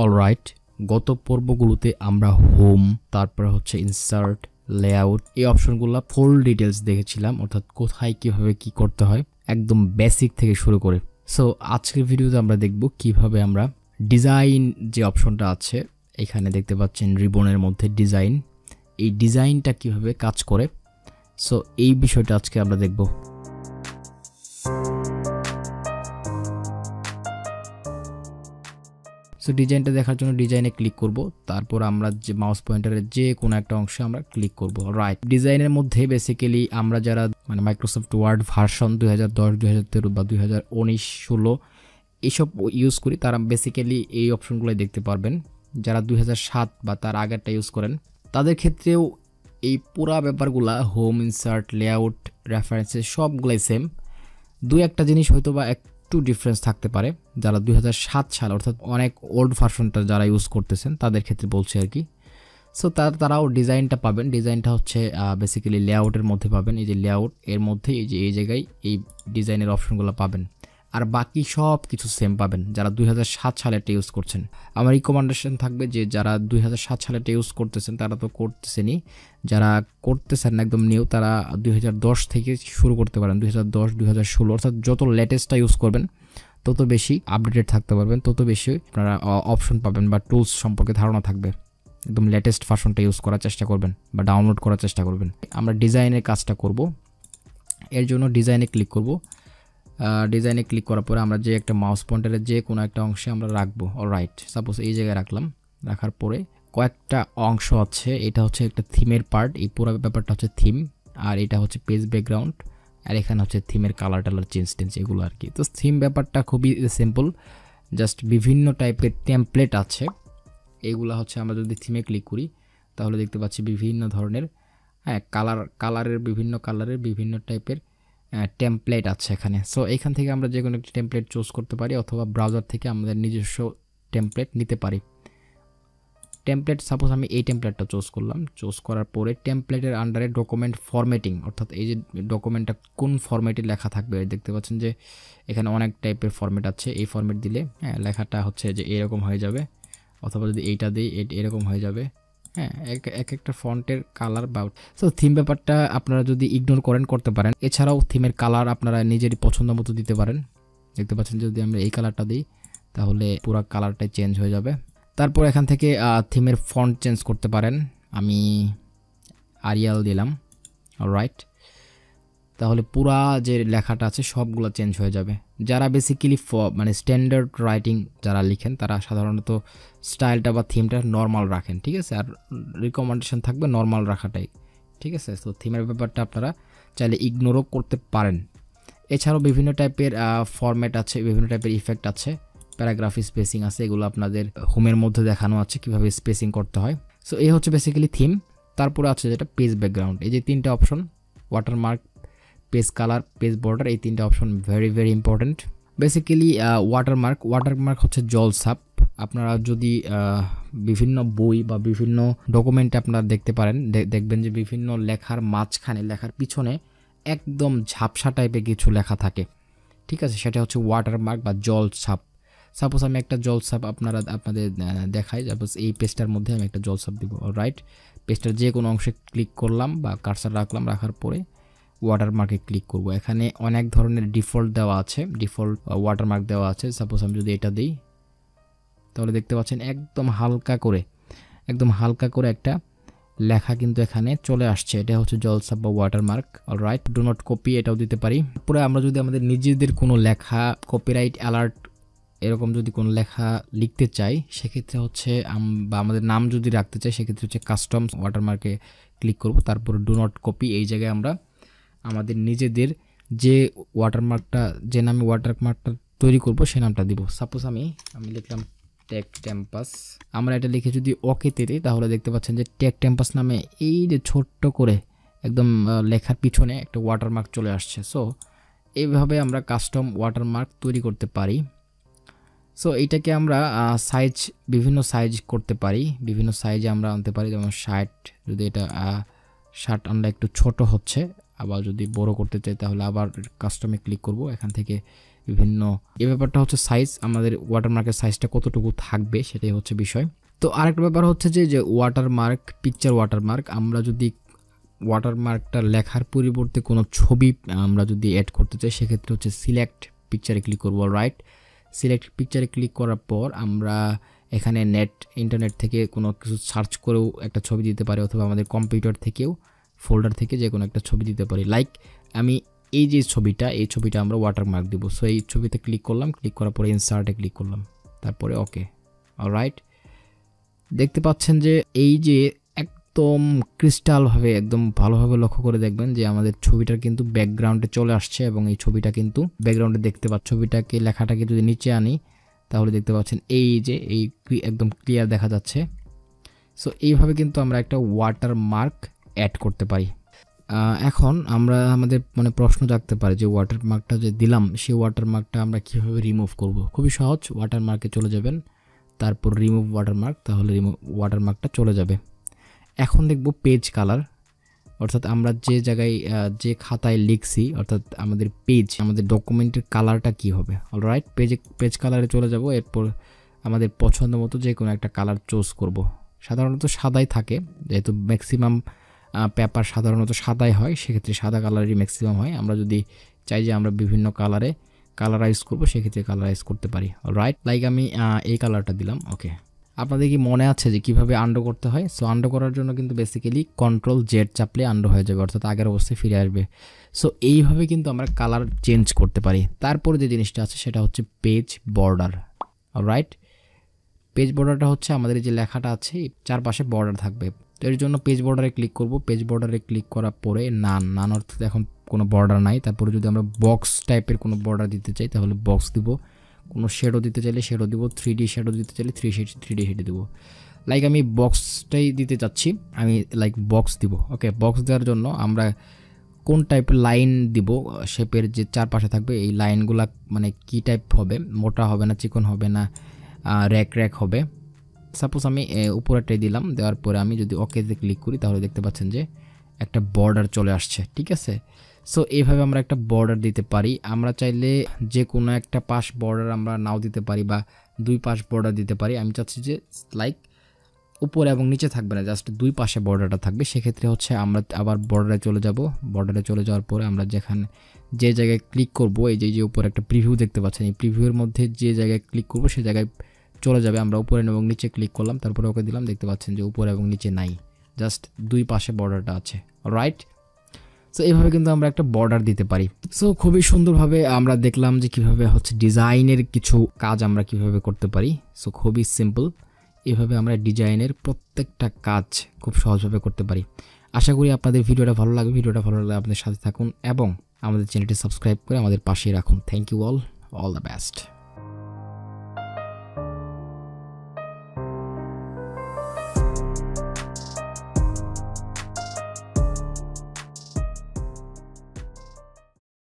Alright, গত পর্বগুলোতে আমরা home, তারপর হচ্ছে ইনসার্ট, লেআউট এই অপশনগুলো ফুল ডিটেলস দেখেছিলাম, অর্থাৎ কোথায় কিভাবে কি করতে হয় একদম বেসিক থেকে শুরু করে। সো আজকের ভিডিওতে আমরা দেখব কিভাবে আমরা ডিজাইন যে অপশনটা আছে এখানে দেখতে পাচ্ছেন রিবনের মধ্যে ডিজাইন, এই ডিজাইনটা কিভাবে কাজ করে। সো এই বিষয়টা আজকে আমরা দেখব। সো ডিজাইনটা দেখার জন্য ডিজাইনে ক্লিক করব, তারপর আমরা যে মাউস পয়েন্টারের যে কোনো একটা অংশে আমরা ক্লিক করব। রাইট, ডিজাইনের মধ্যে বেসিক্যালি আমরা যারা মাইক্রোসফট ওয়ার্ড ভার্সন 2010, 2013 বা 2019, 16 এইসব ইউজ করি, তারা বেসিক্যালি এই অপশনগুলো দেখতে পারবেন। যারা 2007 বা তার আগেরটা ইউজ করেন তাদের ক্ষেত্রেও এই পুরা ব্যাপারগুলা হোম, ইনসার্ট, লেআউট, রেফারেন্সেস সবগুলাই সেম। দু একটা জিনিস হয়তো বা একটু ডিফারেন্স থাকতে পারে। যারা 2007 সাল অর্থাৎ অনেক ওল্ড ভার্সনটা যারা ইউজ করতেছেন তাদের ক্ষেত্রে বলছি আর কি। সো তারাও ডিজাইনটা পাবেন। ডিজাইনটা হচ্ছে বেসিক্যালি লেআউটের মধ্যে পাবেন। এই যে লেআউট, এর মধ্যে এই জায়গায় এই ডিজাইনের অপশনগুলো পাবেন, আর বাকি সব কিছু সেম পাবেন যারা 2007 সালেরটা ইউজ করছেন। আমার রিকমেন্ডেশন থাকবে যে যারা 2007 সালেরটা ইউজ করতেছেন তারা তো করতেছেনই, যারা করতেছেন একদম নিউ তারা 2010 থেকে শুরু করতে পারেন। 2010, 2016 অর্থাৎ যত লেটেস্টটা ইউজ করবেন তত বেশি আপডেটেড থাকতে পারবেন, তত বেশি আপনারা অপশন পাবেন বা টুলস সম্পর্কে ধারণা থাকবে। একদম লেটেস্ট ভার্সনটা ইউজ করার চেষ্টা করবেন বা ডাউনলোড করার চেষ্টা করবেন। আমরা ডিজাইনের কাজটা করব, এর জন্য ডিজাইনে ক্লিক করব। ডিজাইনে ক্লিক করার পরে আমরা যে একটা মাউস পয়েন্টারের যে কোনো একটা অংশে আমরা রাখবো। অলরাইট, সাপোজ এই জায়গায় রাখলাম। রাখার পরে কয়েকটা অংশ আছে, এটা হচ্ছে একটা থিমের পার্ট, এই পুরো ব্যাপারটা হচ্ছে থিম, আর এটা হচ্ছে পেজ ব্যাকগ্রাউন্ড, আর এখানে হচ্ছে থিমের কালার টালার চেঞ্জ এগুলো আর কি। তো থিম ব্যাপারটা খুবই সিম্পল, জাস্ট বিভিন্ন টাইপের টেমপ্লেট আছে। এগুলো হচ্ছে আমরা যদি থিমে ক্লিক করি তাহলে দেখতে পাচ্ছি বিভিন্ন ধরনের কালারের বিভিন্ন টাইপের টেমপ্লেট আছে এখানে। সো এখান থেকে আমরা যে কোনো একটা টেমপ্লেট চুজ করতে পারি, অথবা ব্রাউজার থেকে আমাদের নিজস্ব টেমপ্লেট নিতে পারি। টেমপ্লেট সাপোজ আমি এই টেমপ্লেটটা চুজ করলাম। চুজ করার পরে টেমপ্লেটের আন্ডারে ডকুমেন্ট ফরম্যাটিং, অর্থাৎ এই যে ডকুমেন্টটা কোন ফরম্যাটে লেখা থাকবে দেখতে পাচ্ছেন যে এখানে অনেক টাইপের ফরম্যাট আছে। এই ফরম্যাট দিলে লেখাটা হচ্ছে যে এরকম হয়ে যাবে, অথবা যদি এইটা দিই এরকম হয়ে যাবে। একটা ফন্টের কালার বা সো থিম ব্যাপারটা আপনারা যদি ইগনোর করতে পারেন। এছাড়াও থিমের কালার আপনারা নিজেরই পছন্দ মতো দিতে পারেন। দেখতে পাচ্ছেন যদি আমরা এই কালারটা দিই তাহলে পুরো কালারটাই চেঞ্জ হয়ে যাবে। তারপর এখান থেকে থিমের ফন্ট চেঞ্জ করতে পারেন। আমি আরিয়াল দিলাম। অলরাইট, তাহলে পুরা যে লেখাটা আছে সবগুলো চেঞ্জ হয়ে যাবে। যারা বেসিক্যালি স্ট্যান্ডার্ড রাইটিং যারা লিখেন তারা সাধারণত স্টাইলটা বা থিমটা নর্মাল রাখেন, ঠিক আছে। আর রিকমেন্ডেশন থাকবে নর্মাল রাখাটাই, ঠিক আছে। তো থিমের ব্যাপারটা আপনারা চাইলে ইগনোরও করতে পারেন। এছাড়াও বিভিন্ন টাইপের ফরম্যাট আছে, বিভিন্ন টাইপের ইফেক্ট আছে, প্যারাগ্রাফ স্পেসিং আছে, এগুলো আপনাদের হোমের মধ্যে দেখানো আছে কিভাবে স্পেসিং করতে হয়। সো এই হচ্ছে বেসিক্যালি থিম। তারপরে আছে যেটা পেজ ব্যাকগ্রাউন্ড, এই যে তিনটা option, watermark, page colour, page border, এই তিনটা option very important. Basically watermark হচ্ছে জলছাপ। আপনারা যদি বিভিন্ন বই বা বিভিন্ন ডকুমেন্টে আপনারা দেখতে পারেন, দেখবেন যে বিভিন্ন লেখার মাঝখানে, লেখার পিছনে একদম ঝাপসা টাইপের কিছু লেখা থাকে, ঠিক আছে। সেটা হচ্ছে ওয়াটারমার্ক বা জলছাপ। সাপোজ আমি একটা জলছাপ আপনাদের দেখাই। সাপোজ এই পেজটার মধ্যে আমি একটা জলছাপ দিব। রাইট, পেজটার যে কোনো অংশে ক্লিক করলাম বা কার্সার রাখলাম, রাখার পরে ওয়াটারমার্কে ক্লিক করব। এখানে অনেক ধরনের ডিফল্ট দেওয়া আছে, ডিফল্ট ওয়াটারমার্ক দেওয়া আছে। সাপোজ আমি যদি এটা দিই তাহলে দেখতে পাচ্ছেন একদম হালকা করে একটা লেখা কিন্তু এখানে চলে আসছে। এটা হচ্ছে জলছাপ বা watermark. Alright, do not copy এটাও দিতে পারি। পরে আমরা যদি আমাদের নিজেদের কোনো লেখা কপিরাইট অ্যালার্ট এরকম যদি কোনো লেখা লিখতে চাই সেক্ষেত্রে হচ্ছে বা আমাদের নাম যদি রাখতে চাই সেক্ষেত্রে হচ্ছে কাস্টম ওয়াটারমার্কে ক্লিক করব। তারপর ডু নট কপি, এই জায়গায় আমরা আমাদের নিজেদের যে ওয়াটারমার্কটা, যে নামে ওয়াটারমার্কটা তৈরি করব সে নামটা দিব। সাপোজ আমি লিখলাম টেক ক্যাম্পাস। আমরা এটা লিখে যদি ওকেতে দিই তাহলে দেখতে পাচ্ছেন যে টেক ক্যাম্পাস নামে এই যে ছোট্ট করে একদম লেখার পিছনে একটা ওয়াটারমার্ক চলে আসছে। সো এইভাবে আমরা কাস্টম ওয়াটারমার্ক তৈরি করতে পারি। সো এইটাকে আমরা বিভিন্ন সাইজ করতে পারি, বিভিন্ন সাইজে আমরা আনতে পারি। যেমন 60, যদি এটা 60 আনলে একটু ছোট হচ্ছে, আবার যদি বড় করতে চাই তাহলে আবার কাস্টমে ক্লিক করব। এখান থেকে বিভিন্ন এই ব্যাপারটা হচ্ছে সাইজ, আমাদের ওয়াটারমার্কের সাইজটা কতটুকু থাকবে সেটাই হচ্ছে বিষয়। তো আরেকটা ব্যাপার হচ্ছে যে ওয়াটারমার্ক, পিকচার ওয়াটারমার্ক, আমরা যদি ওয়াটারমার্কটা লেখার পরিবর্তে কোনো ছবি আমরা যদি অ্যাড করতে চাই সেক্ষেত্রে হচ্ছে সিলেক্ট পিকচারে ক্লিক করব। রাইট, সিলেক্ট পিকচারে ক্লিক করার পর আমরা এখানে ইন্টারনেট থেকে কোনো কিছু সার্চ করেও একটা ছবি দিতে পারি, অথবা আমাদের কম্পিউটার থেকেও ফোল্ডার থেকে যে কোনো একটা ছবি দিতে পারি। লাইক আমি এই যে ছবিটা আমরা ওয়াটারমার্ক দিব। সো এই ছবিতে ক্লিক করলাম, ক্লিক করার পরে ইনসার্টে ক্লিক করলাম, তারপরে ওকে। অলরাইট, দেখতে পাচ্ছেন যে এই যে একদম ক্রিস্টালভাবে একদম ভালোভাবে লক্ষ্য করে দেখবেন যে আমাদের ছবিটার কিন্তু ব্যাকগ্রাউন্ডে চলে আসছে, এবং এই ছবিটা কিন্তু ব্যাকগ্রাউন্ডে দেখতে পাচ্ছেন। ছবিটাকে লেখাটাকে যদি নিচে আনি তাহলে দেখতে পাচ্ছেন এই যে এই একদম ক্লিয়ার দেখা যাচ্ছে। সো এইভাবে কিন্তু আমরা একটা ওয়াটারমার্ক অ্যাড করতে পারি। এখন আমরা আমাদের প্রশ্ন জাগতে পারে যে ওয়াটারমার্কটা যে দিলাম সেই ওয়াটারমার্কটা আমরা কীভাবে রিমুভ করব। খুবই সহজ, ওয়াটারমার্কে চলে যাবেন, তারপর রিমুভ ওয়াটারমার্ক, তাহলে ওয়াটারমার্কটা চলে যাবে। এখন দেখব পেজ কালার, অর্থাৎ আমরা যে জায়গায় যে খাতায় লিখছি, অর্থাৎ আমাদের আমাদের ডকুমেন্টের কালারটা কি হবে। অলরাইট, পেজ কালারে চলে যাব। এরপর আমাদের পছন্দ মতো যে কোনো একটা কালার চুজ করব। সাধারণত সাদাই থাকে, যেহেতু ম্যাক্সিমাম পেপার সাধারণত সাদাই হয়, সেক্ষেত্রে সাদা কালারই ম্যাক্সিমাম হয়। আমরা যদি চাই যে আমরা বিভিন্ন কালারাইজ করব, সেক্ষেত্রে কালারাইজ করতে পারি। অলরাইট, লাইক আমি এই কালারটা দিলাম। ওকে, আপনাদের কি মনে আছে যে কিভাবে আন্ডু করতে হয়? সো আন্ডু করার জন্য কিন্তু বেসিক্যালি Ctrl Z চাপলে আন্ডু হয়ে যাবে, অর্থাৎ আগের অবস্থায় ফিরে আসবে। সো এইভাবে কিন্তু আমরা কালার চেঞ্জ করতে পারি। তারপরে যে জিনিসটা আছে সেটা হচ্ছে পেজ বর্ডার। অলরাইট, পেজ বর্ডারটা হচ্ছে আমাদের যে লেখাটা আছে চারপাশে বর্ডার থাকবে। তো এর জন্য পেজ বর্ডারে ক্লিক করব। পেজ বর্ডারে ক্লিক করার পরে নান অর্থাৎ এখন কোনো বর্ডার নাই। তারপরে যদি আমরা বক্স টাইপের কোনো বর্ডার দিতে চাই তাহলে বক্স দিব, কোনো শেডো দিতে চাইলে শেডো দিব, 3D শেডো দিতে চাইলে 3D শেডো দিব। লাইক আমি বক্সটাই দিতে চাচ্ছি, আমি লাইক বক্স দিব। ওকে, বক্স দেওয়ার জন্য আমরা কোন টাইপের লাইন দিব, শেপের যে চারপাশে থাকবে এই লাইনগুলা কি টাইপ হবে, মোটা হবে না, চিকন হবে না, র্যাক হবে। সাপোজ আমি উপরেরটাই দিলাম, দেওয়ার পরে আমি যদি ওকেতে ক্লিক করি তাহলে দেখতে পাচ্ছেন যে একটা বর্ডার চলে আসছে। ঠিক আছে, সো এইভাবে আমরা একটা বর্ডার দিতে পারি। আমরা চাইলে যে কোনো একটা পাশ বর্ডার আমরা নাও দিতে পারি, বা দুই পাশ বর্ডার দিতে পারি। আমি চাচ্ছি যে লাইক উপরে এবং নিচে থাকবে না, জাস্ট দুই পাশে বর্ডারটা থাকবে। সেক্ষেত্রে হচ্ছে আমরা আবার বর্ডারে চলে যাব। বর্ডারে চলে যাওয়ার পরে আমরা যে জায়গায় ক্লিক করব, এই যে উপরে একটা প্রিভিউ দেখতে পাচ্ছেন, এই প্রিভিউয়ের মধ্যে যে জায়গায় ক্লিক করব সেই জায়গায় চলে যাবে। আমরা উপরে এবং নিচে ক্লিক করলাম, তারপরে ওকে দিলাম, দেখতে পাচ্ছেন যে উপরে এবং নিচে নাই, জাস্ট দুই পাশে বর্ডারটা আছে। রাইট, সো এইভাবে কিন্তু আমরা একটা বর্ডার দিতে পারি। সো খুবই সুন্দরভাবে আমরা দেখলাম যে কিভাবে হচ্ছে ডিজাইনের কিছু কাজ আমরা কিভাবে করতে পারি। সো খুবই সিম্পল, এভাবে আমরা ডিজাইনের প্রত্যেকটা কাজ খুব সহজভাবে করতে পারি। আশা করি আপনাদের ভিডিওটা ভালো লাগবে। ভিডিওটা ভালো লাগলে আপনাদের সাথে থাকুন এবং আমাদের চ্যানেলটি সাবস্ক্রাইব করে আমাদের পাশেই রাখুন। Thank you all the best.